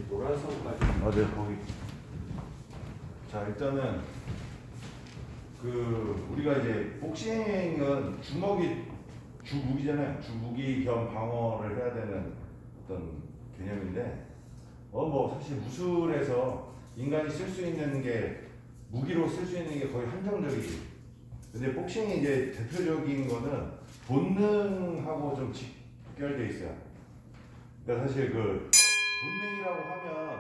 노란선까지. 네, 거기. 자, 일단은 우리가 이제 복싱은 주먹이 주무기잖아요. 주무기 겸 방어를 해야 되는 어떤 개념인데, 뭐 사실 무술에서 인간이 쓸 수 있는 게 무기로 쓸 수 있는 게 거의 한정적이지. 근데 복싱이 이제 대표적인 거는 본능하고 좀 직결돼 있어요. 그러니까 사실 본능이라고 하면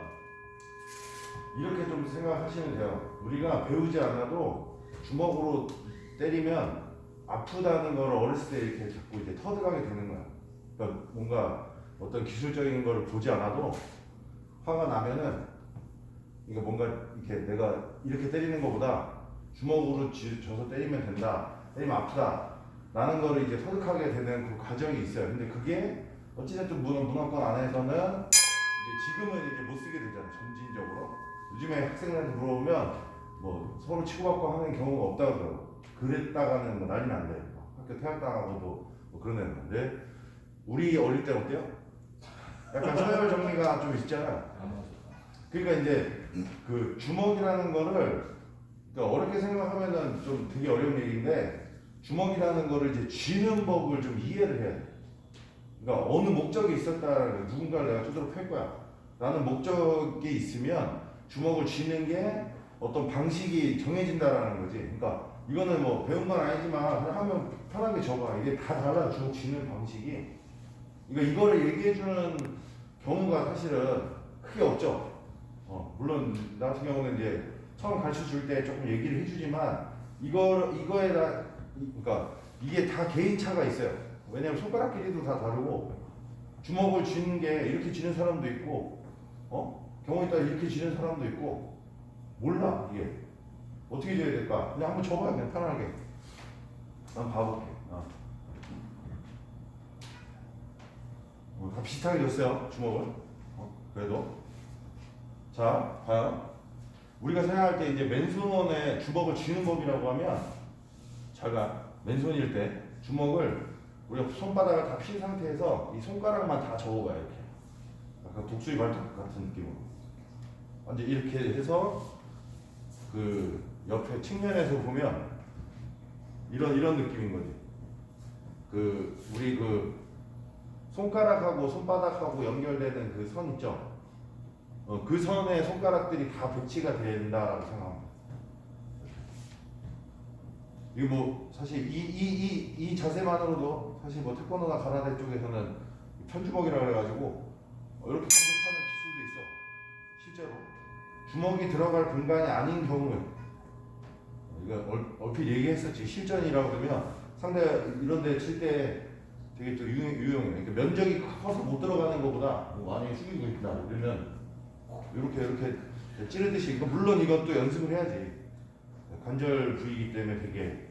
이렇게 좀 생각하시면 돼요. 우리가 배우지 않아도 주먹으로 때리면 아프다는 걸 어렸을 때 이렇게 자꾸 이제 터득하게 되는 거야. 그러니까 뭔가 어떤 기술적인 걸 보지 않아도 화가 나면은 이게 뭔가 이렇게 내가 이렇게 때리는 것보다 주먹으로 져서 때리면 된다, 때리면 아프다 라는 거를 이제 터득하게 되는 그 과정이 있어요. 근데 그게 어찌됐든 문화권 안에서는 이제 지금은 이제 못 쓰게 되잖아. 점진적으로 요즘에 학생들한테 물어보면 뭐 서로 치고받고 하는 경우가 없다고 그러고, 그랬다가는 뭐 난리 난대. 학교 퇴학당하고도 뭐 그런 애는. 근데 우리 어릴 때 어때요? 약간 서열 정리가 좀 있잖아요. 그러니까 이제 그 주먹이라는 거를, 그러니까 어렵게 생각하면은 좀 되게 어려운 얘기인데, 주먹이라는 거를 이제 쥐는 법을 좀 이해를 해야 돼. 그러니까 어느 목적이 있었다라는, 누군가를 내가 두드러 팰 거야 라는 목적이 있으면 주먹을 쥐는 게 어떤 방식이 정해진다라는 거지. 그러니까 이거는 뭐 배운 건 아니지만 그냥 하면 편하게 적어. 이게 다 달라, 주먹 쥐는 방식이. 그러니까 이거를 얘기해주는 경우가 사실은 크게 없죠. 물론 나 같은 경우는 이제 처음 가르쳐 줄 때 조금 얘기를 해주지만 이거에다, 그러니까 이게 다 개인차가 있어요. 왜냐면 손가락 길이도 다 다르고, 주먹을 쥐는 게 이렇게 쥐는 사람도 있고, 경우에 따라 이렇게 쥐는 사람도 있고, 몰라 이게 어떻게 쥐어야 될까? 그냥 한번 줘봐요. 그냥 편하게. 한번 봐볼게. 다 비슷하게 줬어요, 주먹을. 그래도. 자, 과연 우리가 생각할 때 이제 맨손에 주먹을 쥐는 법이라고 하면, 제가 맨손일 때 주먹을 우리가 손바닥을 다 핀 상태에서 이 손가락만 다 접어봐요. 이렇게 약간 독수리 발톱 같은 느낌으로 이제 이렇게 해서 그 옆에 측면에서 보면 이런 느낌인 거지. 우리 손가락하고 손바닥하고 연결되는 그 선 있죠. 그 선에 손가락들이 다 배치가 된다라고 생각합니다. 이게 뭐 사실 이 자세만으로도 사실 뭐 태권도나 가라데 쪽에서는 편주먹이라 그래가지고 이렇게 공격하는 기술도 있어. 실제로 주먹이 들어갈 공간이 아닌 경우에, 이거 얼핏 얘기했었지. 실전이라고 그러면 상대 이런데 칠 때 되게 또 유용해. 그러니까 면적이 커서 못 들어가는 것보다 만약에 숙이고 있다 그러면 이렇게 찌르듯이. 물론 이것도 연습을 해야지. 관절 부위이기 때문에 되게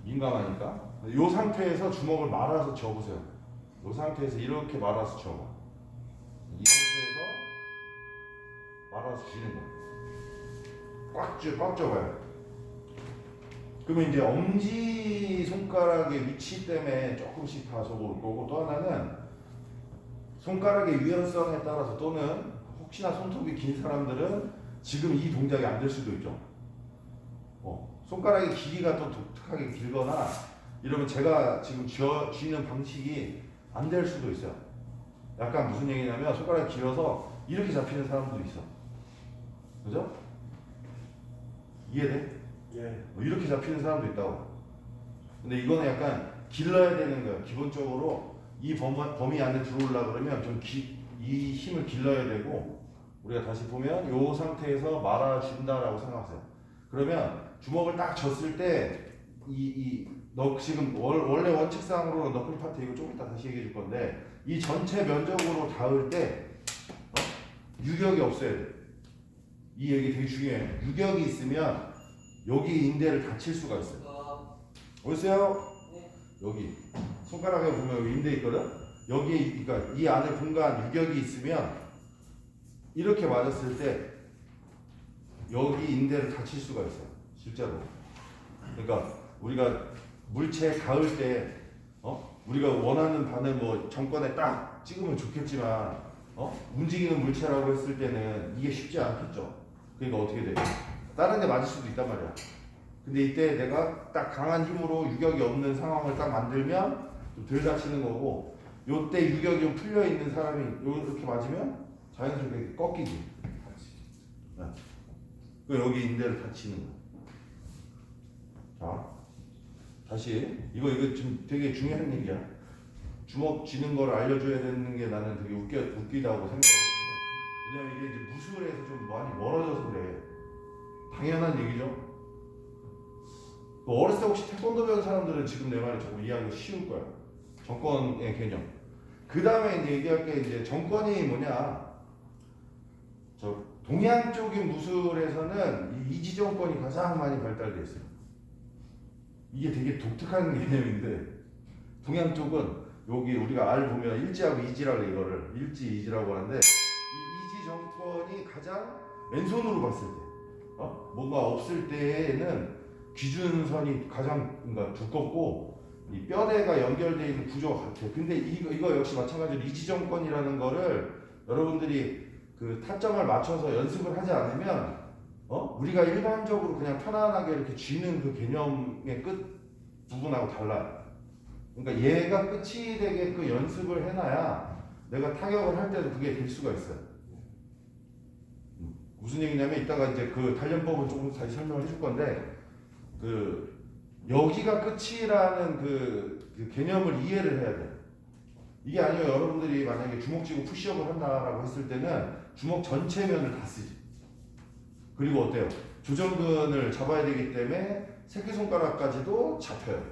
민감하니까. 이 상태에서 주먹을 말아서 쥐어보세요. 이 상태에서 이렇게 말아서 쥐어봐. 이 상태에서 말아서 쥐는 거야. 꽉 쥐어봐요. 그러면 이제 엄지 손가락의 위치 때문에 조금씩 다 적어올 거고, 또 하나는 손가락의 유연성에 따라서, 또는 혹시나 손톱이 긴 사람들은 지금 이 동작이 안 될 수도 있죠. 손가락의 길이가 또 독특하게 길거나 이러면 제가 지금 쥐는 방식이 안 될 수도 있어요. 약간 무슨 얘기냐면, 손가락이 길어서 이렇게 잡히는 사람도 있어. 그죠? 이해돼? 예. 이렇게 잡히는 사람도 있다고. 근데 이거는 약간 길러야 되는 거예요. 기본적으로 이 범위 안에 들어오려고 그러면 좀 이 힘을 길러야 되고, 우리가 다시 보면 이 상태에서 말아준다라고 생각하세요. 그러면 주먹을 딱 졌을 때 너 지금 원래 원칙상으로 너클 파트, 이거 좀 이따 다시 얘기해 줄 건데, 이 전체 면적으로 닿을 때 유격이 없어야 돼. 이 얘기 되게 중요해. 유격이 있으면 여기 인대를 다칠 수가 있어요. 보이세요? 여기 손가락에 보면 여기 인대 있거든. 여기, 그러니까 이 안에 공간 유격이 있으면 이렇게 맞았을 때 여기 인대를 다칠 수가 있어요. 실제로. 그러니까 우리가 물체에 닿을 때 우리가 원하는 바늘 뭐 정권에 딱 찍으면 좋겠지만, 움직이는 물체라고 했을 때는 이게 쉽지 않겠죠. 그러니까 어떻게 돼? 다른 데 맞을 수도 있단 말이야. 근데 이때 내가 딱 강한 힘으로 유격이 없는 상황을 딱 만들면 좀 덜 다치는 거고, 요때 유격이 좀 풀려 있는 사람이 이렇게 맞으면 자연스럽게 꺾이지. 네. 그 여기 인대를 다치는 거야. 자, 다시 이거 지금 되게 중요한 얘기야. 주먹 쥐는 걸 알려줘야 되는 게 나는 되게 웃기다고 생각하거든요. 왜냐면 이게 이제 무술에서 좀 많이 멀어져서 그래. 당연한 얘기죠. 어렸을 때 혹시 태권도 배운 사람들은 지금 내 말이 조금 이해하기 쉬울 거야. 정권의 개념. 그 다음에 이제 얘기할 게 이제 정권이 뭐냐. 저 동양 쪽인 무술에서는 이 이지정권이 가장 많이 발달돼 있어요. 이게 되게 독특한 개념인데, 동양 쪽은 여기 우리가 알 보면 일지하고 이지라고 이거를 일지 이지라고 하는데, 이 이지 정권이 가장 왼손으로 봤을 때, 뭔가 없을 때에는 기준선이 가장 그러니까 두껍고 이 뼈대가 연결되어 있는 구조가 같아요. 근데 이거 역시 마찬가지로 이지 정권이라는 거를 여러분들이 그 타점을 맞춰서 연습을 하지 않으면 우리가 일반적으로 그냥 편안하게 이렇게 쥐는 그 개념의 끝 부분하고 달라요. 그러니까 얘가 끝이 되게끔 연습을 해놔야 내가 타격을 할 때도 그게 될 수가 있어요. 무슨 얘기냐면 이따가 이제 그 단련법은 조금 다시 설명을 해줄 건데, 그 여기가 끝이라는 그 개념을 이해를 해야 돼. 이게 아니면 여러분들이 만약에 주먹 쥐고 푸시업을 한다라고 했을 때는 주먹 전체 면을 다 쓰지. 그리고 어때요? 조정근을 잡아야 되기 때문에 새끼손가락까지도 잡혀야 돼.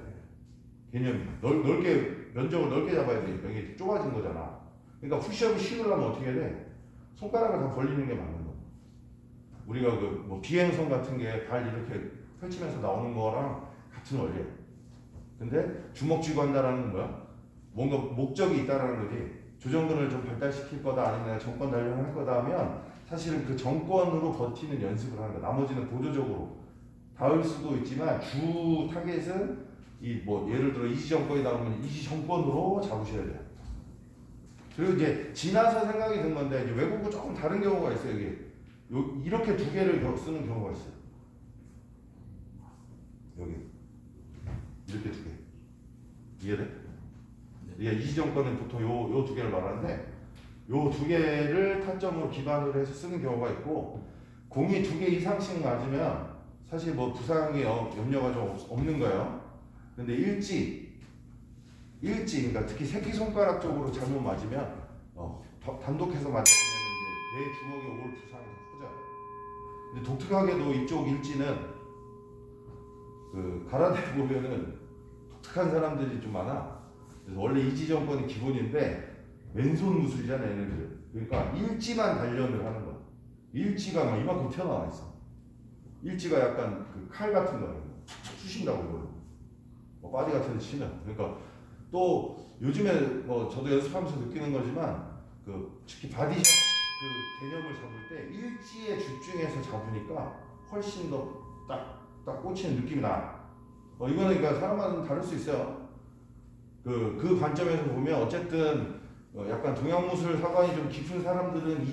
개념이 넓게 면적을 넓게 잡아야 되니까 이게 좁아진 거잖아. 그러니까 푸시업이 쉬우려면 어떻게 해야 돼? 손가락을 다 벌리는 게 맞는 거. 우리가 그 뭐 비행선 같은 게 발 이렇게 펼치면서 나오는 거랑 같은 원리야. 근데 주먹 쥐고 한다라는 건 뭐야? 뭔가 목적이 있다라는 거지. 조정근을 좀 발달시킬 거다, 아니면 내가 정권 단련을 할 거다 하면 사실은 그 정권으로 버티는 연습을 하는 거야. 나머지는 보조적으로 닿을 수도 있지만 주 타겟은 이 뭐 예를 들어 이지 정권이 나오면 이지 정권으로 잡으셔야 돼요. 그리고 이제 지나서 생각이 든 건데, 이제 외국은 조금 다른 경우가 있어요. 이렇게 두 개를 쓰는 경우가 있어요. 여기 이렇게 두 개. 이해돼? 네. 이지 정권은 보통 요 두 개를 말하는데, 요 두 개를 타점으로 기반으로 해서 쓰는 경우가 있고, 공이 두 개 이상씩 맞으면 사실 뭐 부상의 염려가 좀 없는 거예요. 근데 일지, 그러니까 특히 새끼손가락 쪽으로 잘못 맞으면 단독해서 맞으면 이제 내 주먹에 올 부상이 커져요. 근데 독특하게도 이쪽 일지는 그 가라데 보면은 독특한 사람들이 좀 많아. 그래서 원래 이지 정권이 기본인데 왼손 무술이잖아 얘네들. 그러니까 일지만 단련을 하는 거야. 일지가 막 이만큼 튀어나와 있어. 일지가 약간 그 칼 같은 거예요. 쑤신다고 이거. 뭐 바디 같은 데 치면. 그러니까 또 요즘에 뭐 저도 연습하면서 느끼는 거지만 그 특히 바디샷 그 개념을 잡을 때 일지에 집중해서 잡으니까 훨씬 더 딱 꽂히는 느낌이 나. 이거는 그러니까 사람마다 다를 수 있어요. 그 관점에서 보면 어쨌든 약간 동양무술 사관이 좀 깊은 사람들은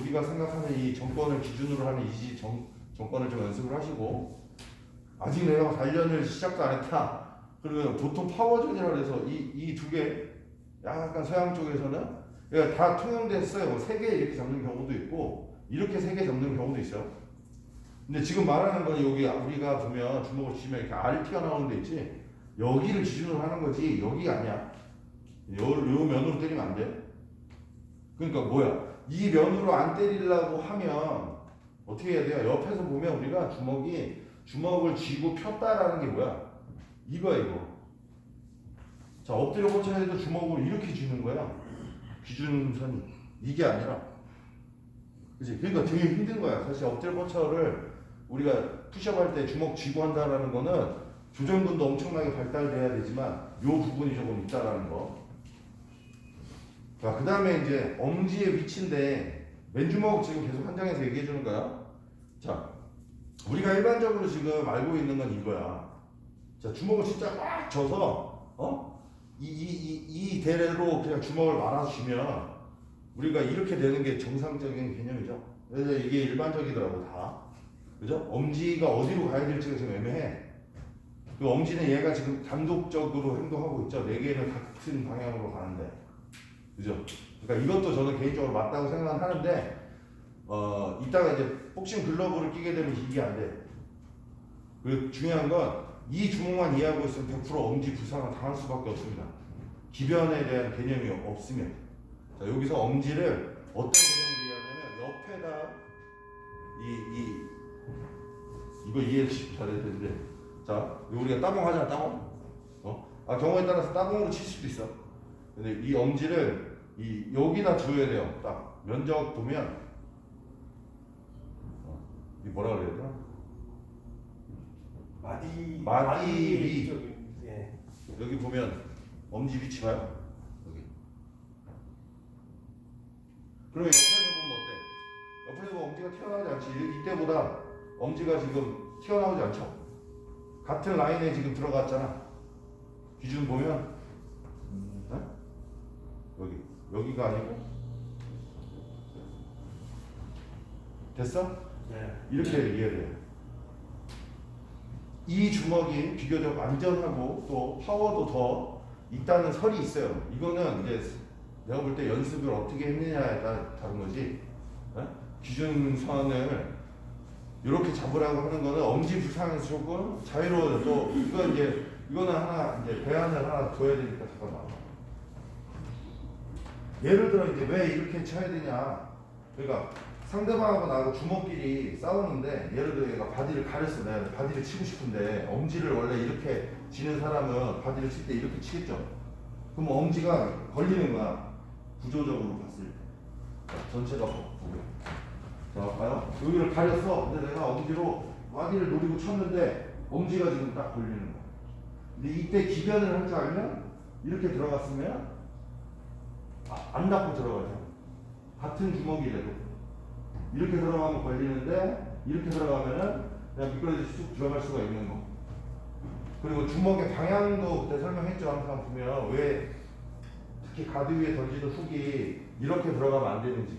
우리가 생각하는 이 정권을 기준으로 하는 이지 정권을 좀 연습을 하시고, 아직 내가 단련을 시작도 안 했다. 그러면 보통 파워존이라고 해서 이 두 개, 약간 서양 쪽에서는 그러니까 다 통용됐어요. 세 개 이렇게 잡는 경우도 있고 이렇게 세 개 잡는 경우도 있어요. 근데 지금 말하는 건 여기 우리가 보면 주먹을 쥐면 이렇게 알이 튀어나오는 데 있지, 여기를 기준으로 하는 거지 여기가 아니야. 요 면으로 때리면 안 돼. 그러니까 뭐야, 이 면으로 안 때리려고 하면 어떻게 해야 돼요? 옆에서 보면 우리가 주먹을 쥐고 폈다라는 게 뭐야? 이거. 자, 엎드려 뻗쳐 해도 주먹으로 이렇게 쥐는 거야. 기준선이 이게 아니라, 그치? 그러니까 되게 힘든 거야. 사실 엎드려 뻗쳐를 우리가 푸시업 할 때 주먹 쥐고 한다라는 거는 조정근도 엄청나게 발달돼야 되지만 요 부분이 조금 있다라는 거. 자, 그 다음에 이제 엄지의 위치인데, 맨주먹 지금 계속 한장에서 얘기해 주는 거야. 자, 우리가 일반적으로 지금 알고 있는 건 이거야. 자, 주먹을 진짜 꽉 져서 이 대래로 그냥 주먹을 말아서 쥐면 우리가 이렇게 되는 게 정상적인 개념이죠. 그래서 이게 일반적이더라고 다. 그죠? 엄지가 어디로 가야 될지가 지금 애매해. 그 엄지는 얘가 지금 단독적으로 행동하고 있죠. 네 개는 같은 방향으로 가는데, 그죠? 그러니까 이것도 저는 개인적으로 맞다고 생각은 하는데, 이따가 이제 복싱 글러브를 끼게 되면 이게 안 돼. 그리고 중요한 건 이 주먹만 이해하고 있으면 100% 엄지 부상을 당할 수밖에 없습니다. 기변에 대한 개념이 없으면. 자, 여기서 엄지를 어떤 개념으로 이해하냐면 옆에다 이거 이해를 잘해야 되는데, 자, 우리가 따봉 하잖아, 따봉. 경우에 따라서 따봉으로 칠 수도 있어. 근데 이 엄지를 여기다 줘야 돼요. 딱 면적 보면 이 뭐라 그래야 되나? 마디 예. 여기 보면 엄지 위치 봐요. 여기. 그러면 옆에서 보면 어때? 옆에서 보면 엄지가 튀어나오지 않지. 이때보다 엄지가 지금 튀어나오지 않죠. 같은 라인에 지금 들어갔잖아. 기준 보면 여기가 아니고 됐어? 네. 이렇게 이해돼요. 이 주먹이 비교적 안전하고 또 파워도 더 있다는 설이 있어요. 이거는 이제 내가 볼 때 연습을 어떻게 했느냐에 따라 다른 거지. 기준선을 이렇게 잡으라고 하는 거는 엄지 부상에서 조금 자유로워져. 또 이거는 하나 이제 대안을 하나 둬야 되니까 잠깐만. 예를 들어 이제 왜 이렇게 쳐야 되냐. 그러니까 상대방하고 나하고 주먹끼리 싸우는데 예를 들어 얘가 바디를 가렸어. 내가 바디를 치고 싶은데 엄지를 원래 이렇게 지는 사람은 바디를 칠 때 이렇게 치겠죠. 그럼 엄지가 걸리는 거야. 구조적으로 봤을 때. 전체가 보고. 자, 봐요. 여기를 가렸어. 근데 내가 엄지로 바디를 노리고 쳤는데 엄지가 지금 딱 걸리는 거야. 근데 이때 기변을 할 줄 알면 이렇게 들어갔으면 안 닿고 들어가죠. 같은 주먹이라도. 이렇게 들어가면 걸리는데 이렇게 들어가면은 그냥 미끄러져서 쑥 들어갈 수가 있는 거. 그리고 주먹의 방향도 그때 설명했죠. 항상 보면 왜 특히 가드 위에 던지는 훅이 이렇게 들어가면 안 되는지.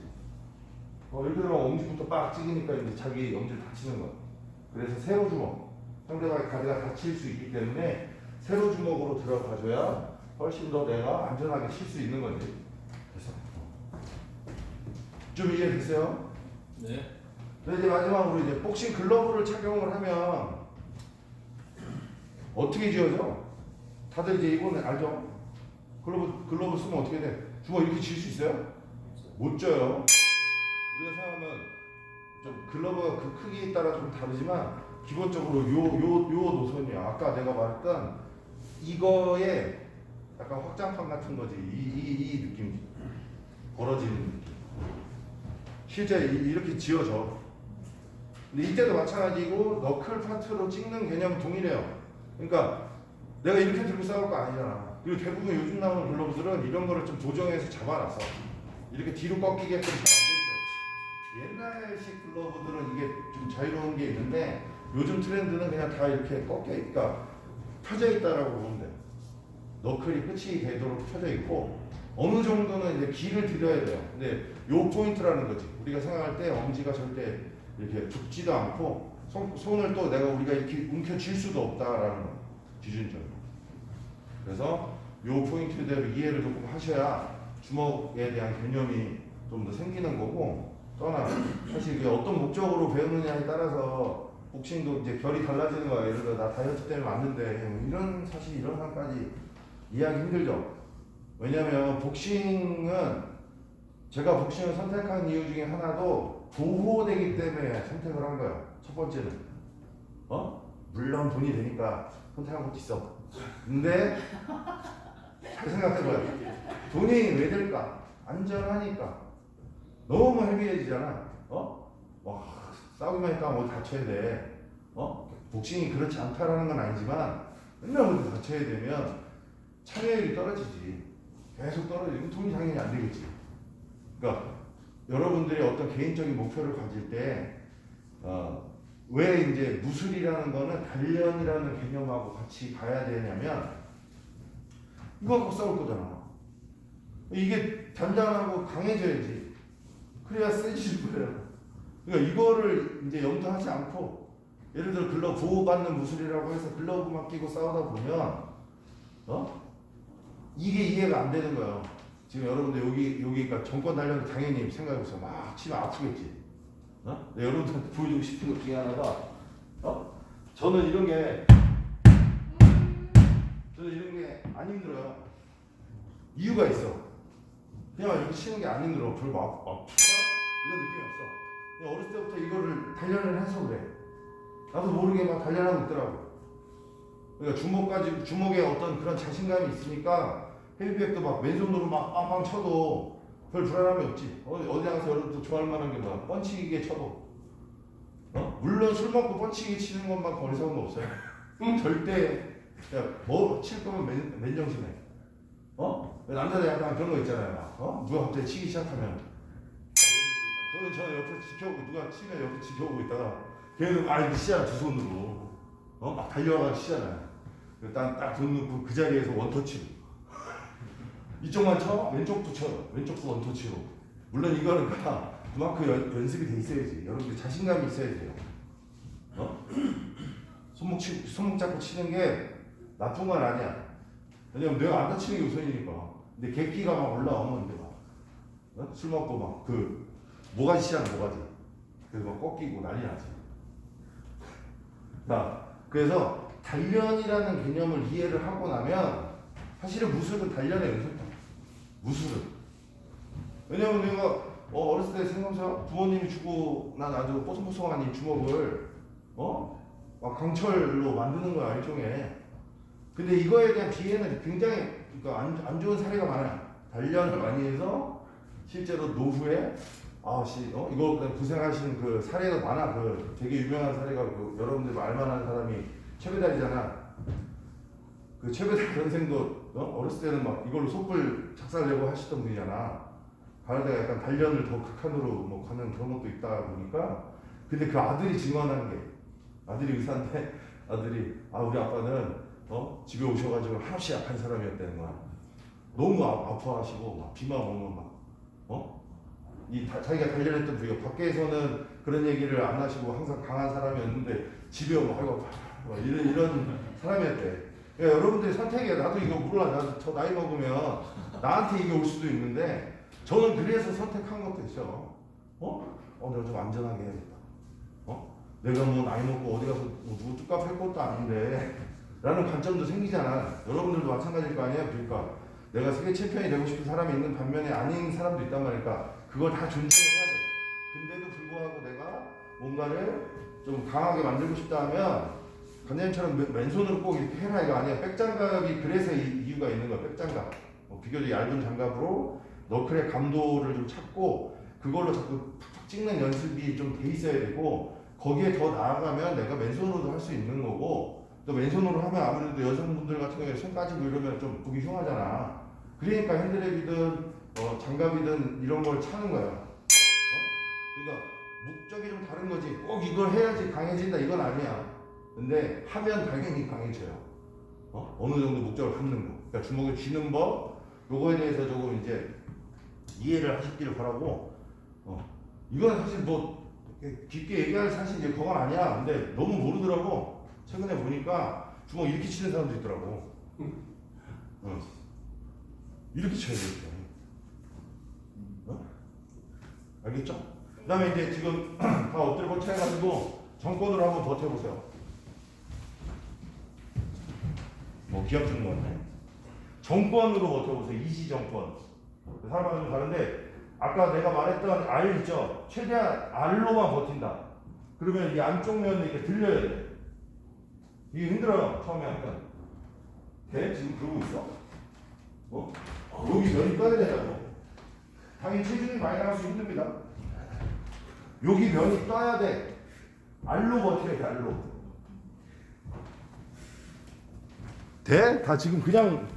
이렇게 들어가면 엄지부터 빡 찍으니까 이제 자기 엄지를 다치는 거야. 그래서 세로 주먹. 상대방의 가드가 다칠 수 있기 때문에 세로 주먹으로 들어가줘야 훨씬 더 내가 안전하게 칠 수 있는 거지. 그래서 좀 이해됐어요? 네. 그래서 이제 마지막으로 이제 복싱 글러브를 착용을 하면 어떻게 지어져? 다들 이제 이거는 알죠? 글러브 쓰면 어떻게 돼? 주먹 이렇게 쥘 수 있어요? 못 져요. 우리가 생각하면 좀 글러브가 그 크기에 따라 좀 다르지만 기본적으로 요 노선이야. 아까 내가 말했던 이거에 약간 확장판 같은 거지. 이 느낌이지. 벌어지는 느낌. 실제 이렇게 지어져. 근데 이때도 마찬가지고 너클 파트로 찍는 개념은 동일해요. 그러니까 내가 이렇게 들고 싸울 거 아니잖아. 그리고 대부분 요즘 나오는 글러브들은 이런 거를 좀 조정해서 잡아놨어. 이렇게 뒤로 꺾이게끔 잘 안 돼 있어요. 옛날식 글러브들은 이게 좀 자유로운 게 있는데 요즘 트렌드는 그냥 다 이렇게 그러니까 펴져 있다라고 보면 돼. 너클이 끝이 되도록 펴져 있고 어느 정도는 이제 길을 들여야 돼요. 근데 요 포인트라는 거지. 우리가 생각할 때 엄지가 절대 이렇게 좁지도 않고 손을 또 우리가 이렇게 움켜쥘 수도 없다라는 거. 기준적으로. 그래서 요 포인트대로 이해를 조금 하셔야 주먹에 대한 개념이 좀 더 생기는 거고 사실 이게 어떤 목적으로 배우느냐에 따라서 복싱도 이제 결이 달라지는 거야. 예를 들어 나 다이어트 때문에 왔는데 사실 이런 상까지 이해하기 힘들죠. 왜냐면 제가 복싱을 선택한 이유 중에 하나도 보호되기 때문에 선택을 한 거예요. 첫 번째는 물론 돈이 되니까 선택한 것도 있어. 근데 잘 생각해봐요. 돈이 왜 될까? 안전하니까. 너무 헤비해지잖아. 싸우기만 했다 뭐 다쳐야 돼. 복싱이 그렇지 않다라는 건 아니지만 맨날 어디 다쳐야 되면 참여율이 떨어지지. 계속 떨어지면 돈이 당연히 안 되겠지. 그러니까 여러분들이 어떤 개인적인 목표를 가질 때 왜 이제 무술이라는 거는 단련이라는 개념하고 같이 가야 되냐면 이거 갖고 싸울 거잖아. 이게 단단하고 강해져야지. 그래야 세지는 거예요. 그러니까 이거를 이제 염두하지 않고 예를 들어 글러브 보호받는 무술이라고 해서 글러브만 끼고 싸우다 보면 이게 이해가 안 되는 거예요. 지금 여러분들 여기가 정권 단련 당연히 생각해보세요. 막 치면 아프겠지. 여러분들한테 보여주고 싶은 것 중에 하나가 저는 이런 게 안 힘들어요. 이유가 있어. 그냥 이렇게 치는 게 안 힘들어. 별로 막 이런 느낌이 없어. 그냥 어렸을 때부터 이거를 단련을 해서 그래. 나도 모르게 막 단련하고 있더라고. 그러니까 주먹에 어떤 그런 자신감이 있으니까 헤비백도 막 왼손으로 막 빵빵 쳐도 별 불안함이 없지. 어디 가서 여러분도 좋아할 만한 게 뭐야? 펀치기에 쳐도. 물론 술 먹고 펀치기 치는 것만큼 어리석은 거 없어요. 절대 뭐 칠 거면 맨정신에. 남자들 약간 그런 거 있잖아요. 누가 갑자기 치기 시작하면 저는 옆에 지켜보고 누가 치면 옆에 지켜보고 있다가 걔는 막 치잖아 두 손으로. 막 달려와가 치잖아요. 딱 돈 넣고 그 자리에서 원터치로. 이쪽만 쳐, 왼쪽도 쳐, 왼쪽도 원터치로. 물론 이거는 그만큼 연습이 돼 있어야지. 여러분들 자신감이 있어야 돼요. 손목 잡고 치는 게 나쁜 건 아니야. 왜냐면 내가 안 다치는 게 우선이니까. 근데 객기가 막 올라오면 내가 술 먹고 막 모가지 치잖아 모가지. 그래서 막 꺾이고 난리 나지. 그래서 단련이라는 개념을 이해를 하고 나면 사실은 무술은 단련의 연습이야. 무술은. 왜냐면 내가 어렸을 때 생각해보세요. 부모님이 주고 난 아주 뽀송뽀송한 이 주먹을 막 강철로 만드는 거야 일종의. 근데 이거에 대한 뒤에는 굉장히 그러니까 안 좋은 사례가 많아요. 단련을 많이 해서 실제로 노후에 이거 그냥 고생하신 그 사례가 많아. 되게 유명한 사례가 여러분들 알만한 사람이 최배달이잖아. 그 최배달 선생도 어렸을 때는 막 이걸로 속불 작살내고 하시던 분이잖아. 가르다가 약간 단련을 더 극한으로 뭐 가는 그런 것도 있다 보니까. 근데 그 아들이 증언한 게 아들이 의사인데 아들이 우리 아빠는 집에 오셔가지고 한없이 약한 사람이었다는 거야. 너무 아파하시고 막 비만 오면 자기가 단련했던 부위가 밖에서는 그런 얘기를 안 하시고 항상 강한 사람이었는데 집에 오면 아이고 이런 사람이었대. 그러니까 여러분들이 선택이야. 나도 이거 몰라. 나도 저 나이 먹으면 나한테 이게 올 수도 있는데 저는 그래서 선택한 것도 있어. 내가 좀 안전하게 해야겠다. 내가 뭐 나이 먹고 어디 가서 누구 뚝갑 할 것도 아닌데 라는 관점도 생기잖아. 여러분들도 마찬가지일 거 아니야. 그러니까 내가 세계 챔피언이 되고 싶은 사람이 있는 반면에 아닌 사람도 있단 말이니까 그걸 다 존중해야 돼. 근데도 불구하고 내가 뭔가를 좀 강하게 만들고 싶다 하면 관장님처럼 맨손으로 꼭 이렇게 해라 이거 아니야. 백장갑이 그래서 이유가 있는 거야. 백장갑. 비교적 얇은 장갑으로 너클의 감도를 좀 찾고 그걸로 자꾸 탁탁 찍는 연습이 좀 돼 있어야 되고 거기에 더 나아가면 내가 맨손으로도 할 수 있는 거고 또 맨손으로 하면 아무래도 여성분들 같은 경우에 손 까지고 이러면 좀 보기 흉하잖아. 그러니까 핸드랩이든 장갑이든 이런 걸 차는 거야. 그러니까 목적이 좀 다른 거지. 꼭 이걸 해야지 강해진다 이건 아니야. 근데 하면 당연히 강해져요. 어느 정도 목적을 갖는 거. 그러니까 주먹을 쥐는 법 요거에 대해서 조금 이제 이해를 하시기를 바라고. 이건 사실 뭐 깊게 얘기할 사실 이제 그건 아니야. 근데 너무 모르더라고. 최근에 보니까 주먹 이렇게 치는 사람도 있더라고. 이렇게 쳐야 돼. 알겠죠? 그 다음에 이제 지금 다 엎드려 뻗쳐 해가지고 정권으로 한번 버텨보세요. 기합 주는 거 같네. 정권으로 버텨보세요. 이시 정권. 사람마다 좀 다른데 아까 내가 말했던 R 있죠? 최대한 R로만 버틴다. 그러면 이 안쪽 면이 이렇게 들려야 돼. 이게 힘들어요. 처음에 약간. 돼? 지금 그러고 있어? 여기 면이 떠야 되냐고. 당연히 체중이 많이 나가서 힘듭니다. 여기 면이 떠야 돼. R로 버텨야 돼. R로. 돼? 다 지금 그냥